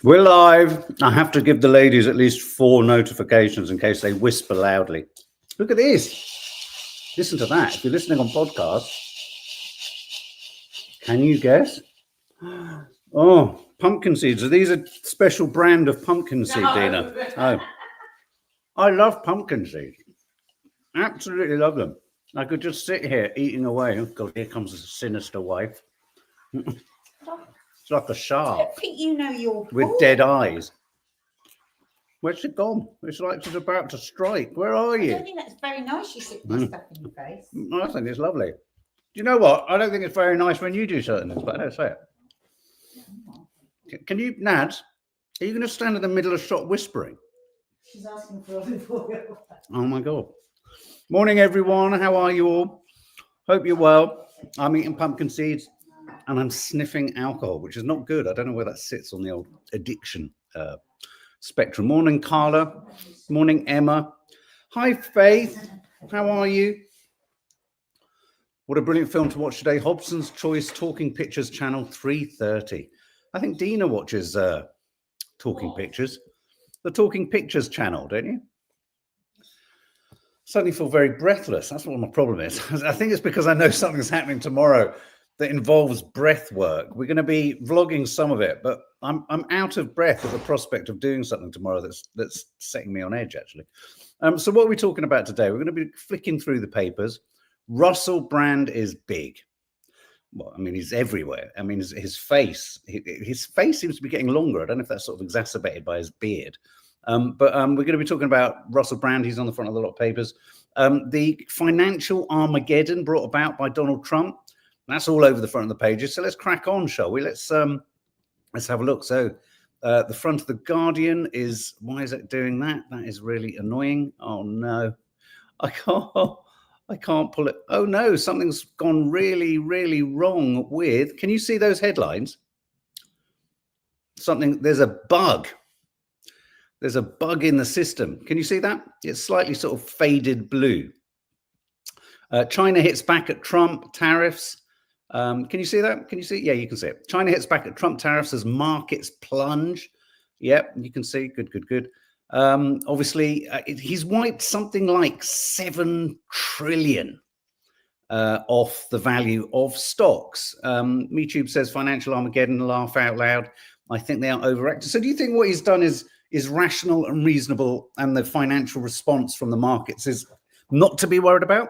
We're live. I have to give the ladies at least 4 notifications in case they whisper loudly. Look at this. Listen to that. If you're listening on podcast, can you guess? Oh, pumpkin seeds. Are these a special brand of pumpkin seed, Dina? Oh, I love pumpkin seeds. Absolutely love them. I could just sit here eating away. Oh, God, here comes a sinister wife. It's like a shark. I think you know your with dead eyes. Where's she gone? It's like she's about to strike. Where are you? I don't think that's very nice. You stick this stuff in your face. I think it's lovely. Do you know what? I don't think it's very nice when you do certain things, but I don't say it. Can you, Nads? Are you going to stand in the middle of the shot whispering? She's asking for olive oil. Oh my God. Morning, everyone. How are you all? Hope you're well. I'm eating pumpkin seeds and I'm sniffing alcohol, which is not good. I don't know where that sits on the old addiction spectrum. Morning, Carla. Morning, Emma. Hi, Faith. How are you? What a brilliant film to watch today. Hobson's Choice Talking Pictures Channel 330. I think Dina watches Talking Pictures. The Talking Pictures channel, don't you? Suddenly feel very breathless. That's what my problem is. I think it's because I know something's happening tomorrow that involves breath work. We're going to be vlogging some of it, but I'm out of breath at the prospect of doing something tomorrow that's setting me on edge, actually. So what are we talking about today? We're going to be flicking through the papers. Russell Brand is big. Well, I mean, he's everywhere. I mean, his face seems to be getting longer. I don't know if that's sort of exacerbated by his beard. But we're going to be talking about Russell Brand. He's on the front of a lot of papers. The financial Armageddon brought about by Donald Trump. That's all over the front of the pages. So let's crack on, shall we? Let's have a look. So the front of the Guardian is, why is it doing that? That is really annoying. Oh no, I can't pull it. Oh no, something's gone really, really wrong with. Can you see those headlines? There's a bug. There's a bug in the system. Can you see that? It's slightly sort of faded blue. China hits back at Trump tariffs. Can you see that? Can you see? Yeah, you can see it. China hits back at Trump tariffs as markets plunge. Yep, you can see. Good. Obviously, he's wiped something like 7 trillion off the value of stocks. MeTube says financial Armageddon, laugh out loud. I think they are overacted. So do you think what he's done is rational and reasonable, and the financial response from the markets is not to be worried about?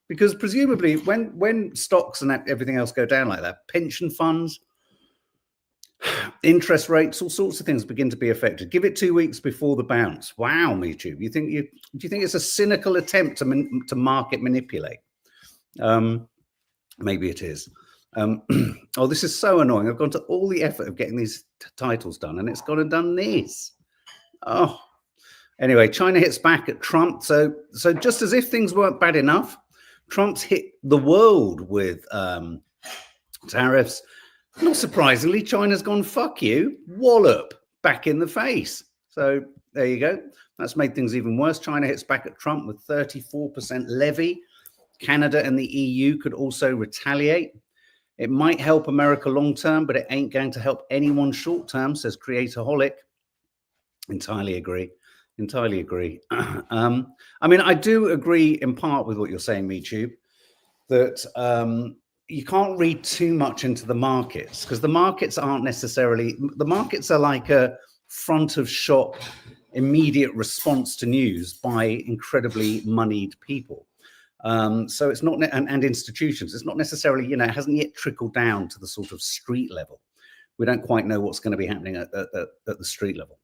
Because presumably when stocks and everything else go down like that, pension funds, interest rates, all sorts of things begin to be affected. Give it 2 weeks before the bounce. Wow, MeTube. Do you think it's a cynical attempt to market manipulate? Maybe it is. Oh, this is so annoying. I've gone to all the effort of getting these titles done, and it's gone and done this. Oh, anyway, China hits back at Trump. So just as if things weren't bad enough, Trump's hit the world with tariffs. Not surprisingly, China's gone, fuck you, wallop, back in the face. So there you go. That's made things even worse. China hits back at Trump with 34% levy. Canada and the EU could also retaliate. It might help America long term, but it ain't going to help anyone short term, says Creatorholic. Entirely agree. I mean, I do agree in part with what you're saying, MeTube, that you can't read too much into the markets, because the markets aren't necessarily, the markets are like a front of shop immediate response to news by incredibly moneyed people. So it's not, and institutions, it's not necessarily, it hasn't yet trickled down to the sort of street level. We don't quite know what's going to be happening at the street level.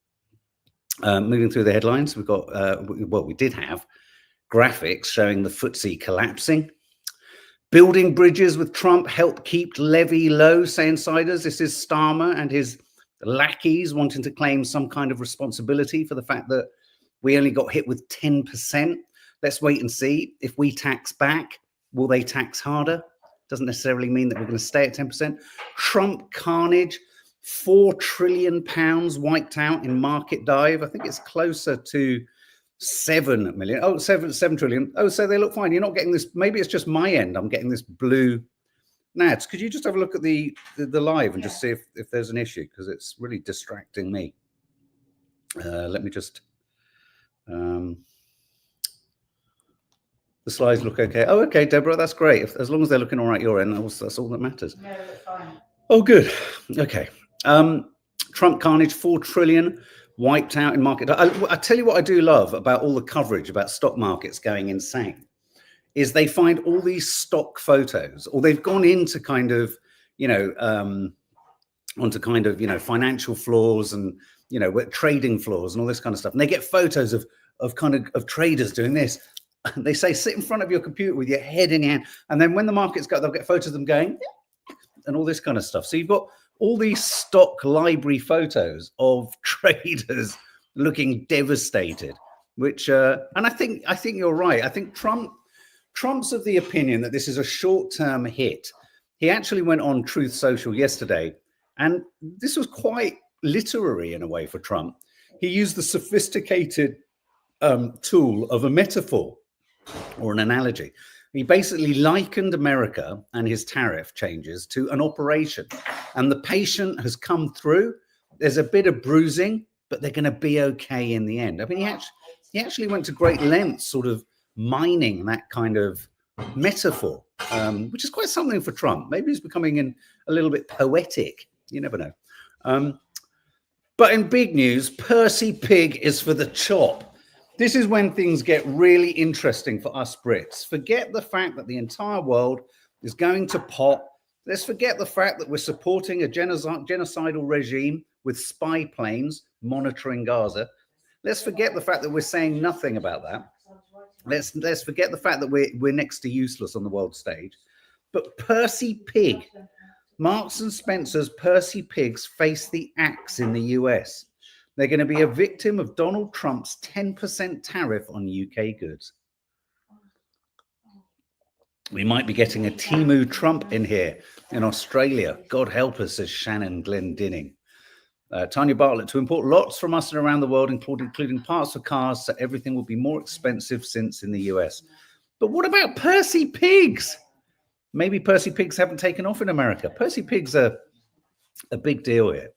Moving through the headlines, we've got, we did have graphics showing the FTSE collapsing. Building bridges with Trump help keep levy low, say insiders. This is Starmer and his lackeys wanting to claim some kind of responsibility for the fact that we only got hit with 10%. Let's wait and see. If we tax back, will they tax harder? Doesn't necessarily mean that we're going to stay at 10%. Trump carnage. £4 trillion wiped out in market dive. I think it's closer to 7 million. Oh, 7 trillion. Oh, so they look fine. You're not getting this. Maybe it's just my end. I'm getting this blue. Nads, could you just have a look at the live and just see if there's an issue, because it's really distracting me. Let me just. The slides look okay. Oh, okay, Deborah, that's great. As long as they're looking all right your end, that's all that matters. No, it's fine. Oh, good. Okay. Trump carnage, 4 trillion wiped out in market. I tell you what I do love about all the coverage about stock markets going insane is they find all these stock photos, or they've gone into kind of, onto kind of, financial flaws and, trading flaws and all this kind of stuff. And they get photos of traders doing this. They say, sit in front of your computer with your head in your hand. And then when the markets go, they'll get photos of them going and all this kind of stuff. So you've got all these stock library photos of traders looking devastated, which, and I think you're right. I think Trump's of the opinion that this is a short-term hit. He actually went on Truth Social yesterday, and this was quite literary in a way for Trump. He used the sophisticated tool of a metaphor or an analogy. He basically likened America and his tariff changes to an operation, and the patient has come through. There's a bit of bruising, but they're going to be okay in the end. I mean, he actually went to great lengths, sort of mining that kind of metaphor, which is quite something for Trump. Maybe he's becoming a little bit poetic. You never know. But in big news, Percy Pig is for the chop. This is when things get really interesting for us Brits. Forget the fact that the entire world is going to pot. Let's forget the fact that we're supporting a genocidal regime with spy planes monitoring Gaza. Let's forget the fact that we're saying nothing about that. Let's forget the fact that we're next to useless on the world stage. But Percy Pig, Marks and Spencer's Percy Pigs face the axe in the US. They're going to be a victim of Donald Trump's 10% tariff on UK goods. We might be getting a Timu Trump in here in Australia. God help us, says Shannon Glendinning. Tanya Bartlett, to import lots from us and around the world, including parts for cars, so everything will be more expensive since in the US. But what about Percy Pigs? Maybe Percy Pigs haven't taken off in America. Percy Pigs are a big deal here.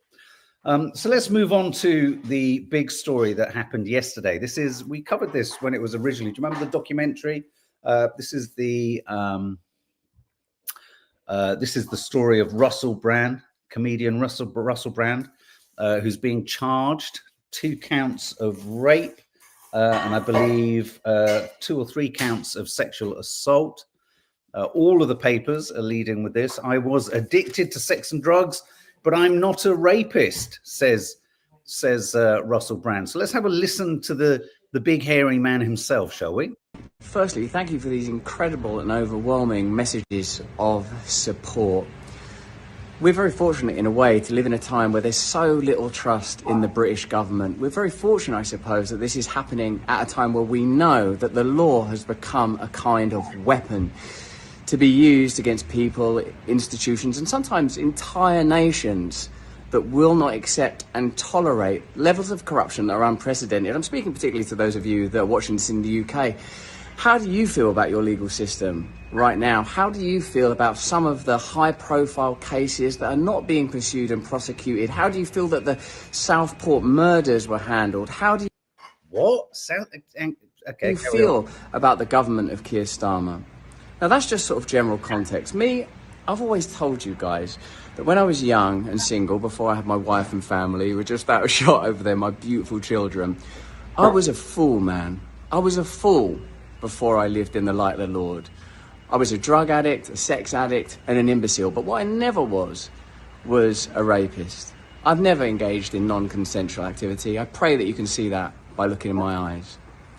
So let's move on to the big story that happened yesterday. We covered this when it was originally. Do you remember the documentary? This is the story of Russell Brand, comedian Russell Brand, who's being charged 2 counts of rape and I believe 2 or 3 counts of sexual assault. All of the papers are leading with this. I was addicted to sex and drugs, but I'm not a rapist, says Russell Brand. So let's have a listen to the big hairy man himself, shall we? Firstly, thank you for these incredible and overwhelming messages of support. We're very fortunate in a way to live in a time where there's so little trust in the British government. We're very fortunate, I suppose, that this is happening at a time where we know that the law has become a kind of weapon to be used against people, institutions, and sometimes entire nations that will not accept and tolerate levels of corruption that are unprecedented. I'm speaking particularly to those of you that are watching this in the UK. How do you feel about your legal system right now? How do you feel about some of the high-profile cases that are not being pursued and prosecuted? How do you feel that the Southport murders were handled? How do you... What? Okay. You feel about the government of Keir Starmer? Now, that's just sort of general context. Me, I've always told you guys that when I was young and single, before I had my wife and family, we're just out of shot over there, my beautiful children, I was a fool, man. I was a fool before I lived in the light of the Lord. I was a drug addict, a sex addict, and an imbecile. But what I never was a rapist. I've never engaged in non-consensual activity. I pray that you can see that by looking in my eyes.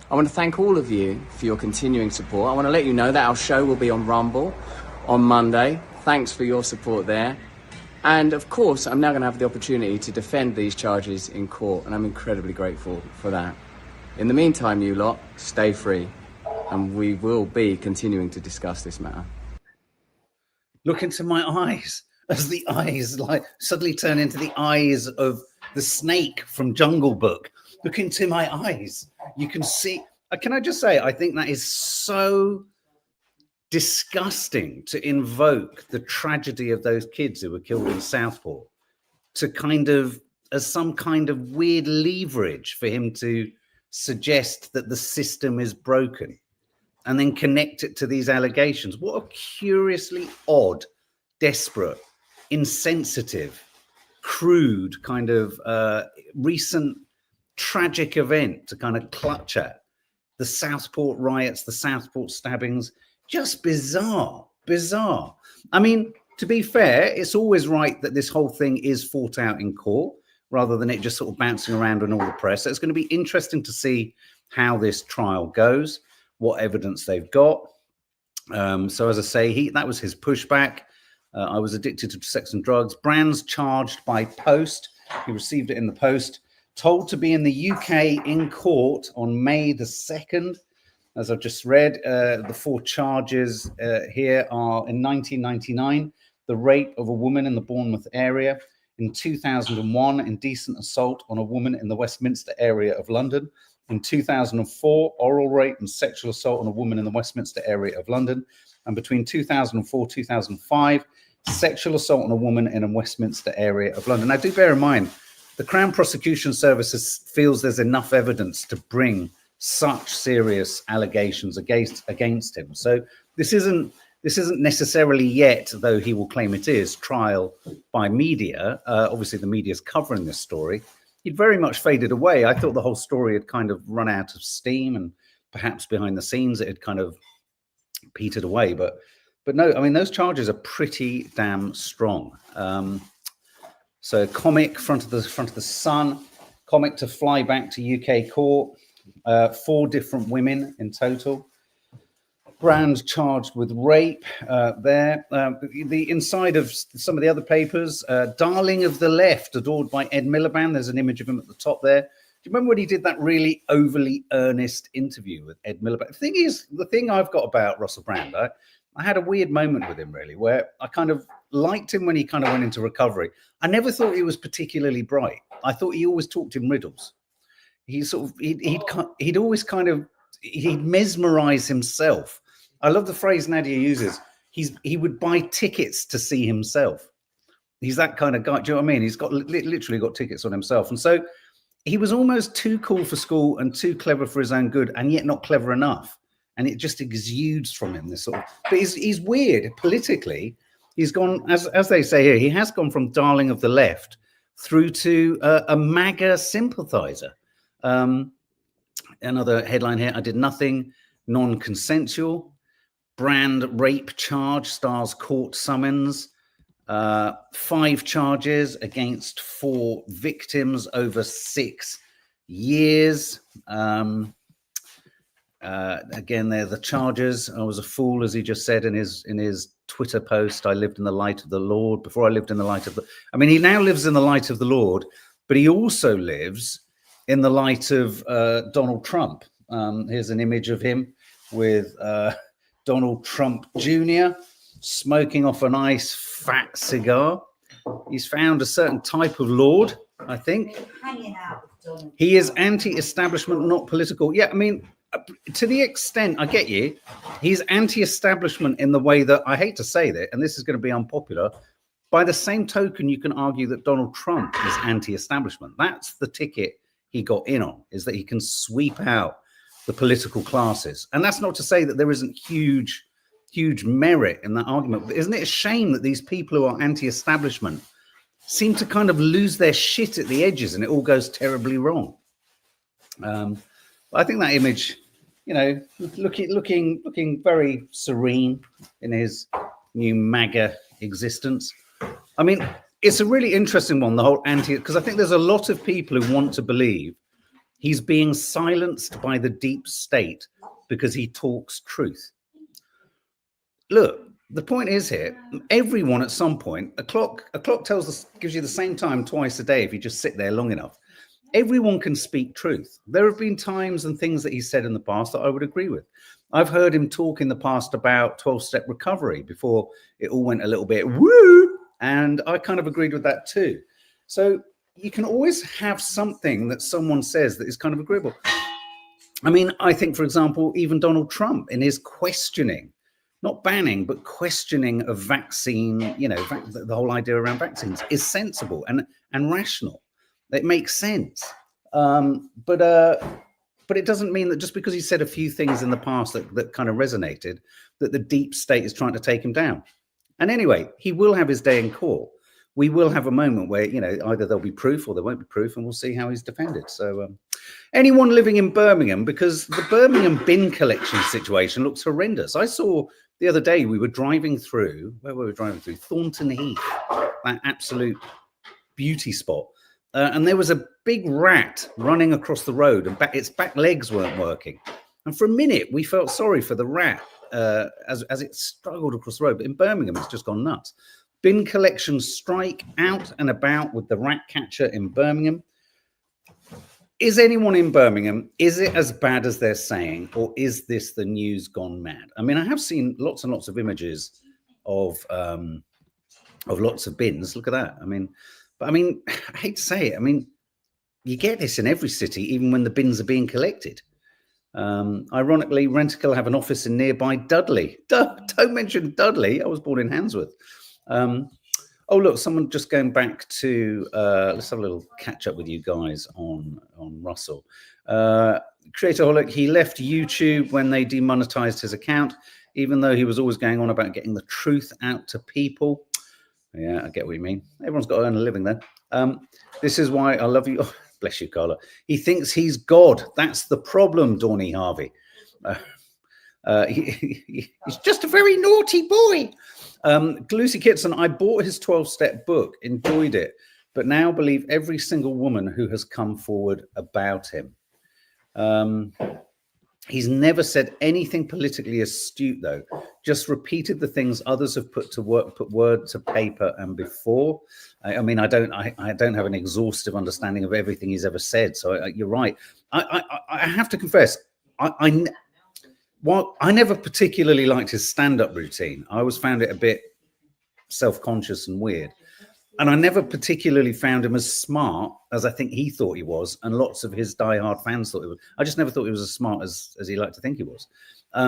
I want to thank all of you for your continuing support. I want to let you know that our show will be on Rumble on Monday. Thanks for your support there. And of course, I'm now going to have the opportunity to defend these charges in court, and I'm incredibly grateful for that. In the meantime, you lot, stay free, and we will be continuing to discuss this matter. Look into my eyes, as the eyes like suddenly turn into the eyes of the snake from Jungle Book. Look into my eyes. You can see. Can I just say, I think that is so disgusting to invoke the tragedy of those kids who were killed in Southport to kind of as some kind of weird leverage for him to suggest that the system is broken and then connect it to these allegations. What a curiously odd, desperate, insensitive, crude kind of recent tragic event to kind of clutch at. The Southport riots, the Southport stabbings, just bizarre. I mean, to be fair, it's always right that this whole thing is fought out in court rather than it just sort of bouncing around in all the press. So it's going to be interesting to see how this trial goes, what evidence they've got. So as I say, that was his pushback. I was addicted to sex and drugs. Brand's charged by post. He received it in the post. Told to be in the UK in court on May the 2nd. As I've just read, the 4 charges here are in 1999, the rape of a woman in the Bournemouth area. In 2001, indecent assault on a woman in the Westminster area of London. In 2004, oral rape and sexual assault on a woman in the Westminster area of London. And between 2004 2005, sexual assault on a woman in a Westminster area of London. Now, do bear in mind, the Crown Prosecution Service feels there's enough evidence to bring such serious allegations against him. So this isn't necessarily yet, though he will claim it is, trial by media. Obviously, the media is covering this story. He'd very much faded away. I thought the whole story had kind of run out of steam, and perhaps behind the scenes it had kind of petered away. But no, I mean, those charges are pretty damn strong. So comic, front of the Sun, comic to fly back to UK court. 4 different women in total. Brand charged with rape there. The inside of some of the other papers, darling of the left, adored by Ed Miliband. There's an image of him at the top there. Do you remember when he did that really overly earnest interview with Ed Miliband? The thing is, the thing I've got about Russell Brand, I had a weird moment with him, really, where I kind of liked him when he kind of went into recovery. I never thought he was particularly bright. I thought he always talked in riddles. He'd always kind of, he'd mesmerize himself. I love the phrase Nadia uses. He would buy tickets to see himself. He's that kind of guy. Do you know what I mean? He's got literally got tickets on himself. And so he was almost too cool for school and too clever for his own good, and yet not clever enough. And it just exudes from him, this sort of, but he's weird politically. He's gone, as they say here, he has gone from darling of the left through to a MAGA sympathizer. Another headline here, I did nothing non-consensual. Brand rape charge, stars court summons. 5 charges against 4 victims over 6 years. Again, they're the charges. I was a fool, as he just said in his Twitter post. I lived in the light of the Lord before I lived in the light of the... I mean, he now lives in the light of the Lord, but he also lives in the light of Donald Trump. Here's an image of him with Donald Trump Jr. smoking off a nice fat cigar. He's found a certain type of Lord, I think. Hanging out with Donald. He is anti-establishment, not political. Yeah, I mean, to the extent, I get you, he's anti-establishment in the way that, I hate to say that, and this is going to be unpopular, by the same token, you can argue that Donald Trump is anti-establishment. That's the ticket he got in on, is that he can sweep out the political classes. And that's not to say that there isn't huge merit in that argument. But isn't it a shame that these people who are anti-establishment seem to kind of lose their shit at the edges and it all goes terribly wrong? I think that image, you know, looking very serene in his new MAGA existence. I mean, it's a really interesting one, the whole because I think there's a lot of people who want to believe he's being silenced by the deep state because he talks truth. Look, the point is here, everyone at some point, a clock gives you the same time twice a day if you just sit there long enough. Everyone can speak truth. There have been times and things that he said in the past that I would agree with. I've heard him talk in the past about 12-step recovery before it all went a little bit woo, and I kind of agreed with that too. So you can always have something that someone says that is kind of agreeable. I mean, I think, for example, even Donald Trump in his questioning not banning, but questioning of vaccine, you know, the whole idea around vaccines is sensible and rational. It makes sense. But it doesn't mean that just because he said a few things in the past that kind of resonated, that the deep state is trying to take him down. And anyway, he will have his day in court. We will have a moment where, you know, either there'll be proof or there won't be proof, and we'll see how he's defended. So anyone living in Birmingham, because the Birmingham bin collection situation looks horrendous. I saw the other day, we were driving through, where were we driving through? Thornton Heath, that absolute beauty spot. And there was a big rat running across the road, and its back legs weren't working. And for a minute, we felt sorry for the rat as it struggled across the road. But in Birmingham, it's just gone nuts. Bin collection strike out and about with the rat catcher in Birmingham. Is anyone in Birmingham, is it as bad as they're saying, or is this the news gone mad? I mean, I have seen lots and lots of images of lots of bins. Look at that. I mean, but I mean, I hate to say it. I mean, you get this in every city, even when the bins are being collected. Ironically, Rentokil have an office in nearby Dudley. Don't mention Dudley. I was born in Handsworth. Oh, look, someone just going back to, let's have a little catch up with you guys on Russell. Creatorholic, he left YouTube when they demonetized his account, even though he was always going on about getting the truth out to people. Yeah, I get what you mean. Everyone's got to earn a living then. This is why I love you. Oh, bless you, Carla. He thinks he's God. That's the problem, Dawny Harvey. He's just a very naughty boy. Lucy Kitson, I bought his 12-step book, enjoyed it, but now believe every single woman who has come forward about him. He's never said anything politically astute, though, just repeated the things others have put word to paper and before. I mean, I don't have an exhaustive understanding of everything he's ever said. So you're right. I have to confess, well, I never particularly liked his stand-up routine. I always found it a bit self-conscious and weird. And I never particularly found him as smart as I think he thought he was, and lots of his diehard fans thought he was. I just never thought he was as smart as he liked to think he was.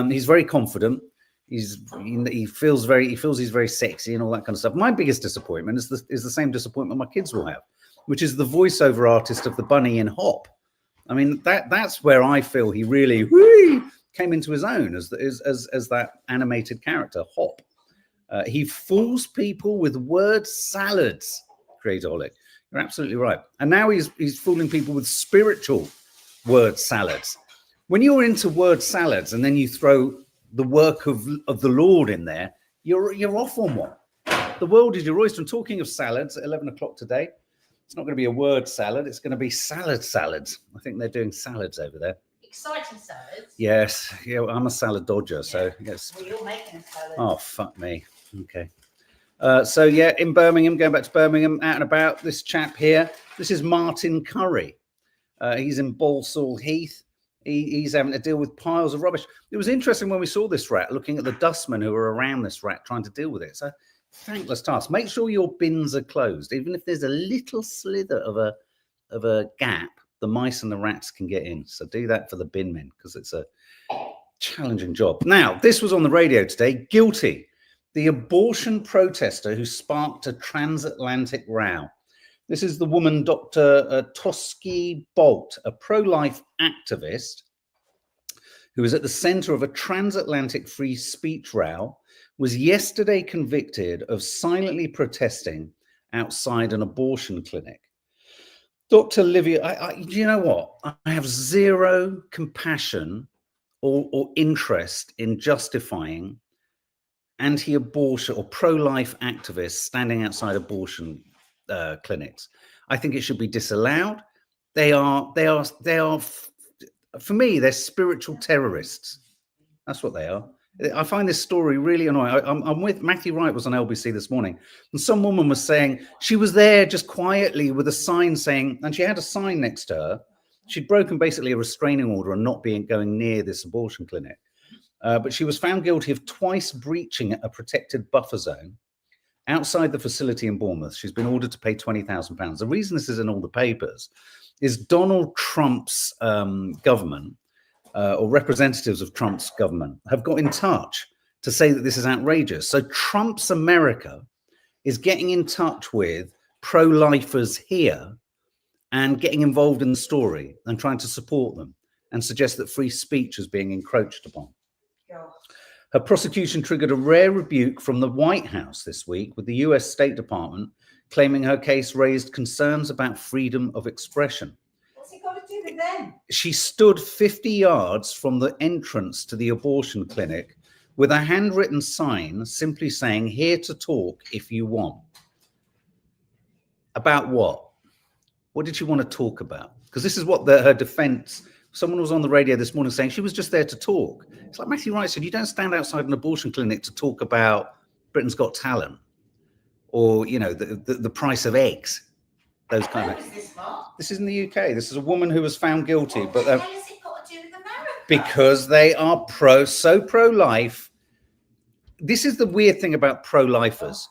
He's very confident. He feels he's very sexy and all that kind of stuff. My biggest disappointment is the same disappointment my kids will have, which is the voiceover artist of the bunny in Hop. I mean, that's where I feel he really came into his own as that animated character, Hop. He fools people with word salads, Creatorholic. You're absolutely right. And now he's fooling people with spiritual word salads. When you're into word salads and then you throw the work of the Lord in there, you're off on one. The world is your oyster. And talking of salads, at 11 o'clock today, it's not going to be a word salad. It's going to be salads. I think they're doing salads over there. Exciting salads. Yes. Yeah, I'm a salad dodger, so yes. Well, you're making a salad. Oh, fuck me. Okay. So yeah, in Birmingham, going back to Birmingham, out and about, this chap here, this is Martin Curry. He's in Balsall Heath. He's having to deal with piles of rubbish. It was interesting when we saw this rat, looking at the dustmen who were around this rat trying to deal with it. So thankless task. Make sure your bins are closed, even if there's a little slither of a gap. The mice and the rats can get in. So do that for the bin men, because it's a challenging job. Now, this was on the radio today. Guilty. The abortion protester who sparked a transatlantic row. This is the woman, Dr. Toski Bolt, a pro-life activist who was at the center of a transatlantic free speech row, was yesterday convicted of silently protesting outside an abortion clinic. Dr. Livia, do you know what? I have zero compassion or interest in justifying anti-abortion or pro-life activists standing outside abortion clinics. I think it should be disallowed. They are, for me, they're spiritual terrorists. That's what they are. I find this story really annoying. I'm with Matthew Wright was on LBC this morning, and some woman was saying she was there just quietly with a sign saying, and she had a sign next to her. She'd broken basically a restraining order on not going near this abortion clinic. But she was found guilty of twice breaching a protected buffer zone outside the facility in Bournemouth. She's been ordered to pay £20,000. The reason this is in all the papers is Donald Trump's government or representatives of Trump's government have got in touch to say that this is outrageous. So Trump's America is getting in touch with pro-lifers here and getting involved in the story and trying to support them and suggest that free speech is being encroached upon. God. Her prosecution triggered a rare rebuke from the White House this week, with the US State Department claiming her case raised concerns about freedom of expression. What's it got to do with them? She stood 50 yards from the entrance to the abortion clinic with a handwritten sign simply saying, "Here to talk if you want." About what? What did she want to talk about? Because this is what her defense, someone was on the radio this morning saying she was just there to talk. It's like Matthew Wright said, you don't stand outside an abortion clinic to talk about Britain's Got Talent or, you know, the price of eggs. Those kind Where of. was this from? This is in the UK. This is a woman who was found guilty, What but the hell has it got to do with America? because they are so pro-life. This is the weird thing about pro-lifers.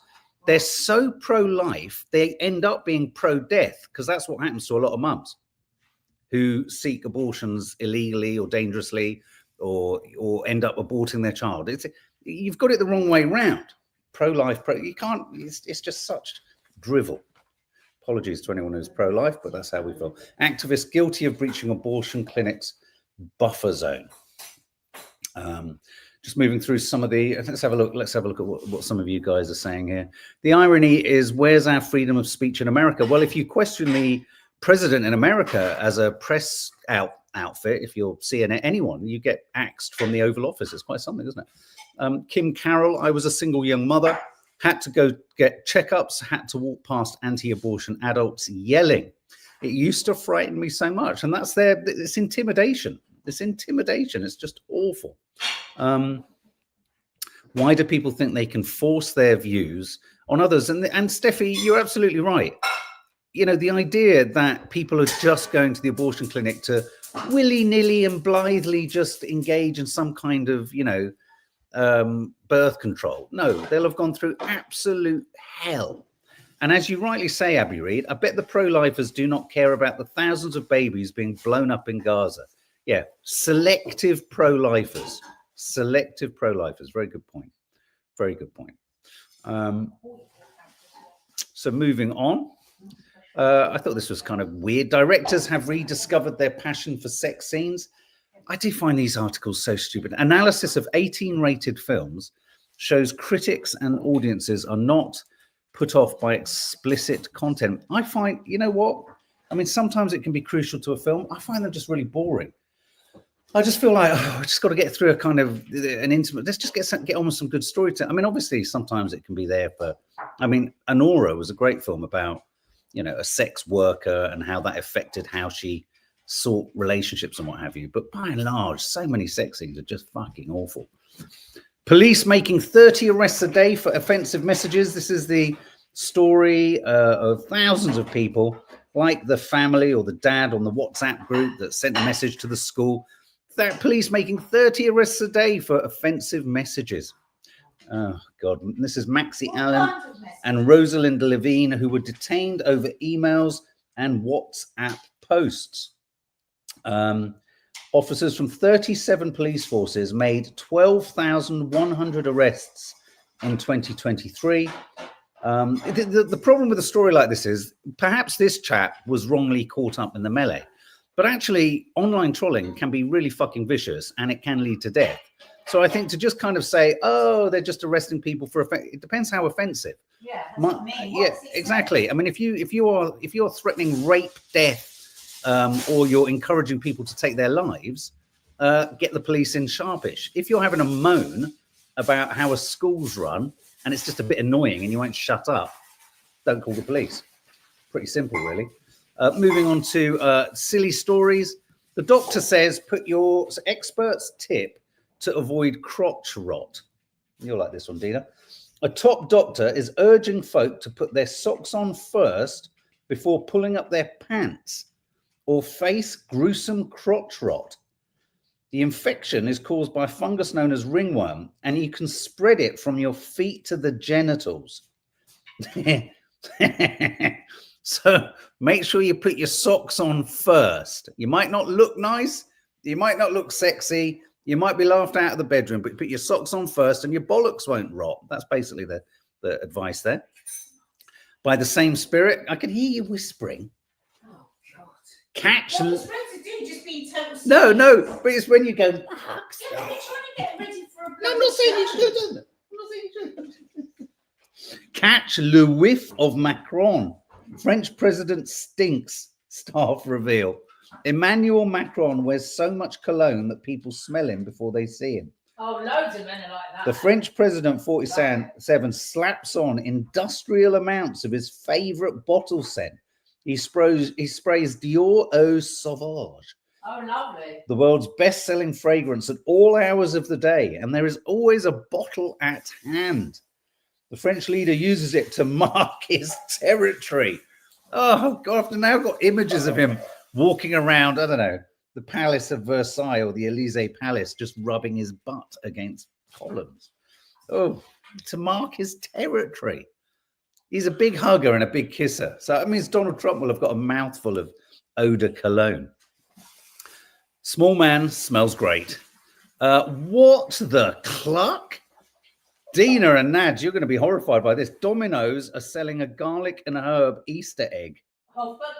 They're so pro-life, they end up being pro-death, because that's what happens to a lot of mums who seek abortions illegally or dangerously or end up aborting their child. You've got it the wrong way round. Pro-life, you can't, it's just such drivel. Apologies to anyone who's pro-life, but that's how we feel. Activists guilty of breaching abortion clinics buffer zone. Just moving through some of the, let's have a look at what some of you guys are saying here. The irony is, where's our freedom of speech in America? Well, if you question the president in America as a press outfit, if you're CNN, anyone, you get axed from the Oval Office. It's quite something, isn't it? Kim Carroll, I was a single young mother, had to go get checkups, had to walk past anti-abortion adults yelling. It used to frighten me so much. And that's it's intimidation. It's intimidation. It's just awful. Why do people think they can force their views on others? And Steffi, you're absolutely right. You know, the idea that people are just going to the abortion clinic to willy-nilly and blithely just engage in some kind of, you know, birth control. No, they'll have gone through absolute hell. And as you rightly say, Abby Reid, I bet the pro-lifers do not care about the thousands of babies being blown up in Gaza. Yeah, selective pro-lifers. Selective pro-lifers. Very good point. Very good point. So moving on. I thought this was kind of weird. Directors have rediscovered their passion for sex scenes. I do find these articles so stupid. Analysis of 18 rated films shows critics and audiences are not put off by explicit content. I find, you know what? I mean, sometimes it can be crucial to a film. I find them just really boring. I just feel like, I just got to get through a kind of an intimate, let's just get on with some good storytelling. I mean, obviously, sometimes it can be there for, I mean, Anora was a great film about, you know, a sex worker and how that affected how she sought relationships and what have you. But by and large, so many sex scenes are just fucking awful. Police making 30 arrests a day for offensive messages. This is the story of thousands of people, like the family or the dad on the WhatsApp group that sent a message to the school. That police making 30 arrests a day for offensive messages. Oh, God. This is Maxie Allen and Rosalind Levine, who were detained over emails and WhatsApp posts. Officers from 37 police forces made 12,100 arrests in 2023. The problem with a story like this is perhaps this chap was wrongly caught up in the melee. But actually, online trolling can be really fucking vicious and it can lead to death. So I think to just kind of say, oh, they're just arresting people for it depends how offensive. Yeah, that's what I mean. Yeah, exactly. I mean, if you're threatening rape, death, or you're encouraging people to take their lives, get the police in sharpish. If you're having a moan about how a school's run and it's just a bit annoying and you won't shut up, don't call the police. Pretty simple, really. Moving on to silly stories. The doctor says, put your experts tip to avoid crotch rot. You'll like this one, Dina. A top doctor is urging folk to put their socks on first before pulling up their pants or face gruesome crotch rot. The infection is caused by a fungus known as ringworm, and you can spread it from your feet to the genitals. So make sure you put your socks on first. You might not look nice. You might not look sexy. You might be laughed out of the bedroom, but put your socks on first and your bollocks won't rot. That's basically the advice there. By the same spirit, I can hear you whispering. Oh, God. Catch. What are you supposed to do? Just be total No, but it's when you go. Yeah, but they're trying to get ready for a No, I'm not saying you show. shouldn't. I'm not saying you shouldn't. Catch le whiff of Macron. French president stinks. Staff reveal. Emmanuel Macron wears so much cologne that people smell him before they see him. Oh, loads of men are like that. The French president, 47, slaps on industrial amounts of his favorite bottle scent. He sprays Dior Eau Sauvage. Oh, lovely. The world's best-selling fragrance at all hours of the day, and there is always a bottle at hand. The French leader uses it to mark his territory. Oh, God, I've now got images of him walking around, I don't know, the Palace of Versailles or the Elysee Palace, just rubbing his butt against columns. Oh, to mark his territory. He's a big hugger and a big kisser. So that means Donald Trump will have got a mouthful of eau de cologne. Small man smells great. What the cluck? Dina and Nads, you're going to be horrified by this. Domino's are selling a garlic and herb Easter egg. Oh, but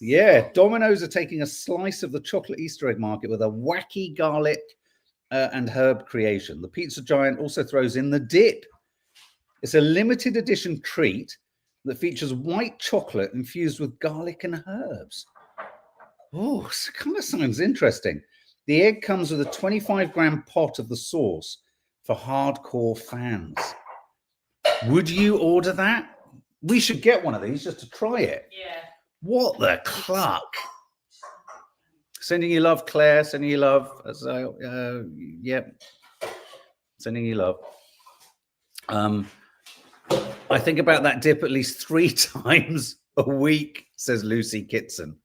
Yeah, Domino's are taking a slice of the chocolate Easter egg market with a wacky garlic and herb creation. The pizza giant also throws in the dip. It's a limited edition treat that features white chocolate infused with garlic and herbs. Oh, it kind of sounds interesting. The egg comes with a 25-gram pot of the sauce for hardcore fans. Would you order that? We should get one of these just to try it. yeah. What the cluck? Sending you love, Claire. Sending you love. Yep. Sending you love. I think about that dip at least 3 times a week, says Lucy Kitson.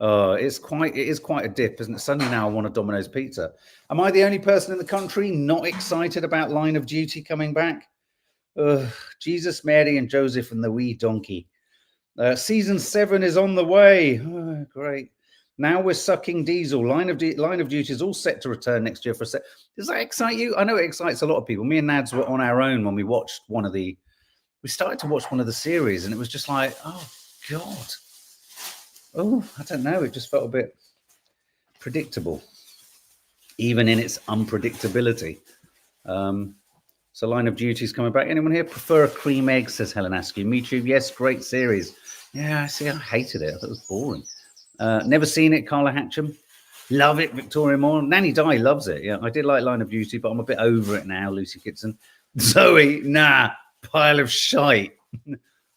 It is quite a dip, isn't it? Suddenly now I want a Domino's pizza. Am I the only person in the country not excited about Line of Duty coming back? Jesus, Mary, and Joseph and the wee donkey. Season 7 is on the way. Oh, great. Now we're sucking diesel. Line of Duty is all set to return next year for a set. Does that excite you? I know it excites a lot of people. Me and Nads were on our own when we watched we started to watch one of the series, and it was just like, oh, God. Oh, I don't know. It just felt a bit predictable, even in its unpredictability. So Line of Duty is coming back. Anyone here prefer a cream egg, says Helen Askew. Me too. Yes, great series. Yeah, see, I hated it. I thought it was boring. Never seen it, Carla Hatcham. Love it, Victoria Moore. Nanny Di loves it. Yeah, I did like Line of Duty, but I'm a bit over it now, Lucy Kitson. Zoe, nah, pile of shite.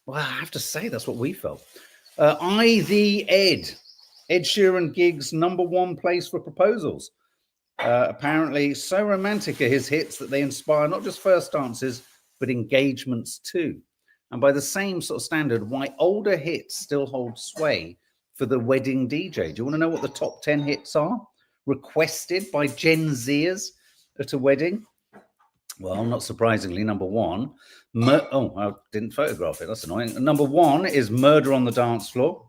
Well, I have to say, that's what we felt. Ed Sheeran gigs #1 place for proposals. Apparently so romantic are his hits that they inspire not just first dances, but engagements too. And by the same sort of standard, why older hits still hold sway for the wedding DJ. Do you want to know what the top 10 hits are requested by Gen Zers at a wedding? Well, not surprisingly, #1. I didn't photograph it. That's annoying. #1 is Murder on the Dance Floor.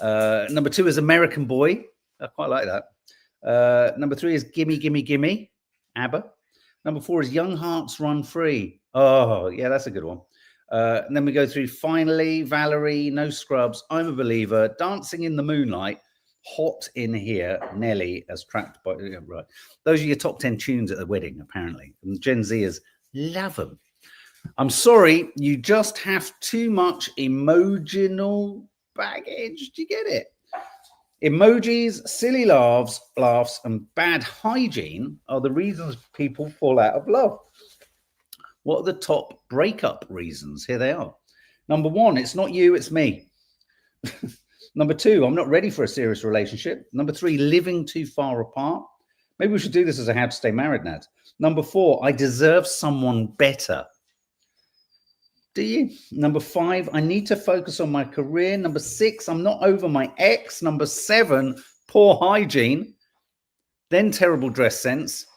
#2 is American Boy. I quite like that. #3 is Gimme, Gimme, Gimme, ABBA. #4 is Young Hearts Run Free. Oh, yeah, that's a good one. And then we go through Finally, Valerie, No Scrubs, I'm a Believer, Dancing in the Moonlight, Hot in Here, Nelly, as tracked by, right. Those are your top 10 tunes at the wedding, apparently. And Gen Zers love them. I'm sorry, you just have too much emotional baggage. Do you get it? Emojis, silly laughs, and bad hygiene are the reasons people fall out of love. What are the top breakup reasons? Here they are. #1, it's not you, it's me. #2, I'm not ready for a serious relationship. #3, living too far apart. Maybe we should do this as a how to stay married, Nat. #4, I deserve someone better. Do you? #5, I need to focus on my career. #6, I'm not over my ex. #7, poor hygiene. Then terrible dress sense.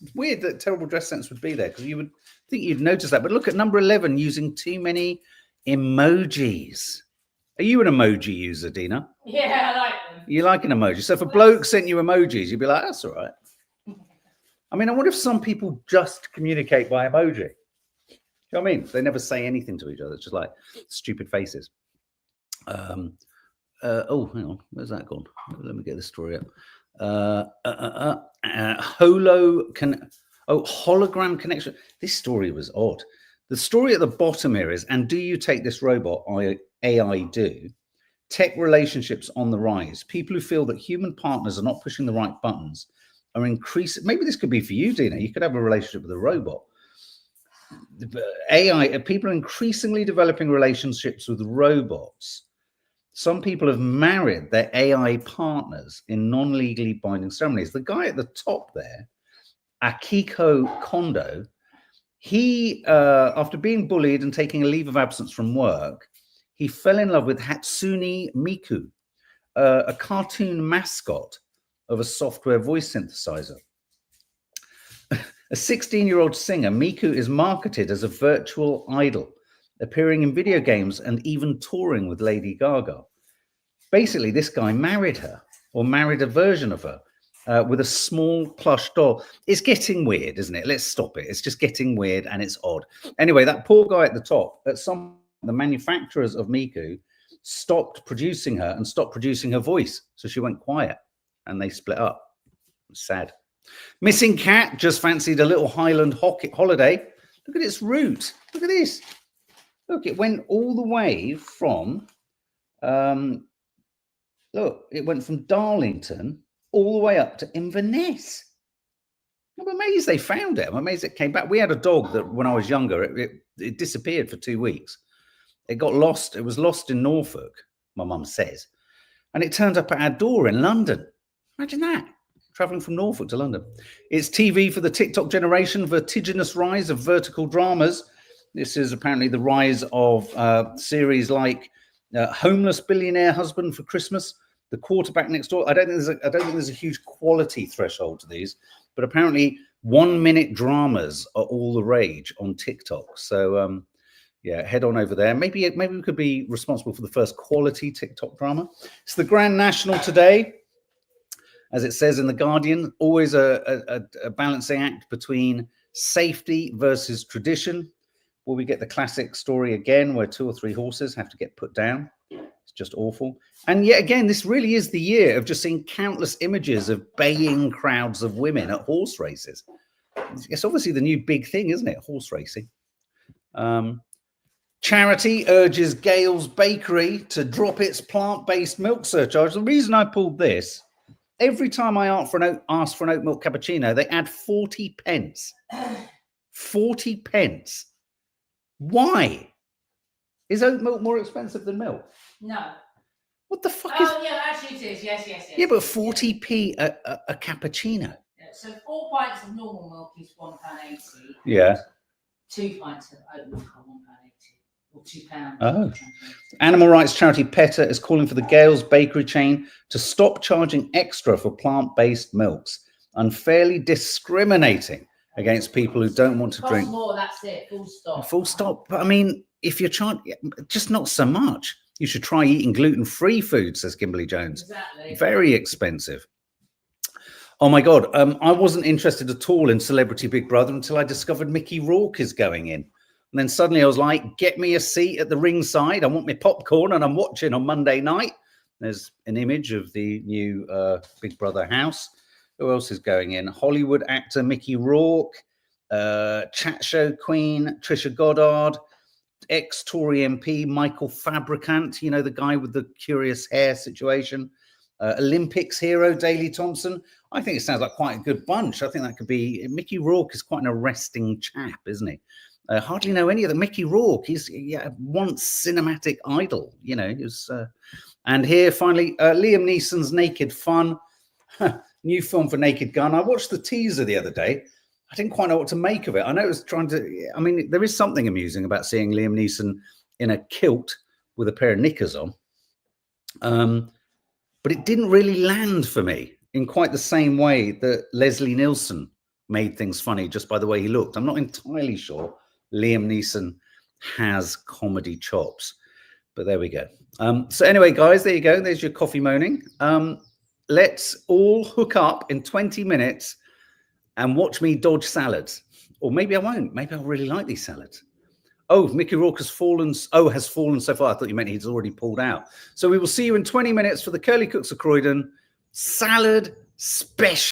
It's weird that terrible dress sense would be there because you would think you'd notice that. But look at #11, using too many emojis. Are you an emoji user, Dina? Yeah, I like them. You like an emoji. So if a bloke sent you emojis, you'd be like, that's all right. I mean, I wonder if some people just communicate by emoji. You know what I mean? They never say anything to each other. It's just like stupid faces. Oh, hang on. Where's that gone? Let me get the story up. Hologram connection. This story was odd. The story at the bottom here is, and do you take this robot? AI do. Tech relationships on the rise. People who feel that human partners are not pushing the right buttons are increasing. Maybe this could be for you, Dina. You could have a relationship with a robot. AI, people are increasingly developing relationships with robots. Some people have married their AI partners in non-legally binding ceremonies. The guy at the top there, Akiko Kondo, he, after being bullied and taking a leave of absence from work, he fell in love with Hatsune Miku, a cartoon mascot of a software voice synthesizer. A 16-year-old singer, Miku is marketed as a virtual idol, appearing in video games and even touring with Lady Gaga. Basically, this guy married her, or married a version of her, with a small plush doll. It's getting weird, isn't it? Let's stop it. It's just getting weird and it's odd. Anyway, that poor guy at the top, the manufacturers of Miku stopped producing her and stopped producing her voice. So she went quiet and they split up. Sad. Missing cat just fancied a little Highland holiday. Look at its route. Look at this. Look, it went all the way from, look, it went from Darlington all the way up to Inverness. I'm amazed they found it. I'm amazed it came back. We had a dog that when I was younger, it disappeared for 2 weeks. It got lost. It was lost in Norfolk, my mum says. And it turned up at our door in London. Imagine that, traveling from Norfolk to London. It's TV for the TikTok generation, vertiginous rise of vertical dramas. This is apparently the rise of series like Homeless Billionaire Husband for Christmas, The Quarterback Next Door. I don't think there's a huge quality threshold to these, but apparently 1-minute dramas are all the rage on TikTok. So yeah, head on over there. Maybe we could be responsible for the first quality TikTok drama. It's the Grand National today, as it says in The Guardian. Always a balancing act between safety versus tradition. Will we get the classic story again where 2 or 3 horses have to get put down? It's just awful. And yet again, this really is the year of just seeing countless images of baying crowds of women at horse races. It's obviously the new big thing, isn't it? Horse racing. Charity urges Gale's Bakery to drop its plant-based milk surcharge. The reason I pulled this, every time I ask for an oat milk cappuccino, they add 40 pence. 40 pence. Why? Is oat milk more expensive than milk? No. What the fuck is... Oh, yeah, actually it is. Yes. Yeah, but 40p a cappuccino. Yeah, so 4 pints of normal milk is £1.80. Yeah. 2 pints of oat milk are £1.80. Or £2. Oh. Animal rights charity PETA is calling for the Gale's Bakery chain to stop charging extra for plant-based milks, unfairly discriminating against people who don't want to drink. More, that's it. Full stop. Full stop. But I mean, if you're trying, just not so much. You should try eating gluten-free food, says Kimberly Jones. Exactly. Very expensive. Oh my God. I wasn't interested at all in Celebrity Big Brother until I discovered Mickey Rourke is going in. And then suddenly I was like, get me a seat at the ringside. I want my popcorn and I'm watching on Monday night. There's an image of the new Big Brother house. Who else is going in? Hollywood actor Mickey Rourke, chat show queen Trisha Goddard, ex-Tory MP Michael Fabricant, you know, the guy with the curious hair situation, Olympics hero Daley Thompson. I think it sounds like quite a good bunch. I think that could be... Mickey Rourke is quite an arresting chap, isn't he? Hardly know any of them. Mickey Rourke, he's once cinematic idol, you know. He was, and here finally, Liam Neeson's Naked Fun, new film for Naked Gun. I watched the teaser the other day. I didn't quite know what to make of it. I know it was trying to, I mean, there is something amusing about seeing Liam Neeson in a kilt with a pair of knickers on. But it didn't really land for me in quite the same way that Leslie Nielsen made things funny just by the way he looked. I'm not entirely sure Liam Neeson has comedy chops, but there we go. So anyway, guys, there you go. There's your coffee moaning. Let's all hook up in 20 minutes and watch me dodge salads. Or maybe I won't. Maybe I'll really like these salads. Oh, Mickey Rourke has fallen. Oh, has fallen so far. I thought you meant he's already pulled out. So we will see you in 20 minutes for the Curly Cooks of Croydon salad special.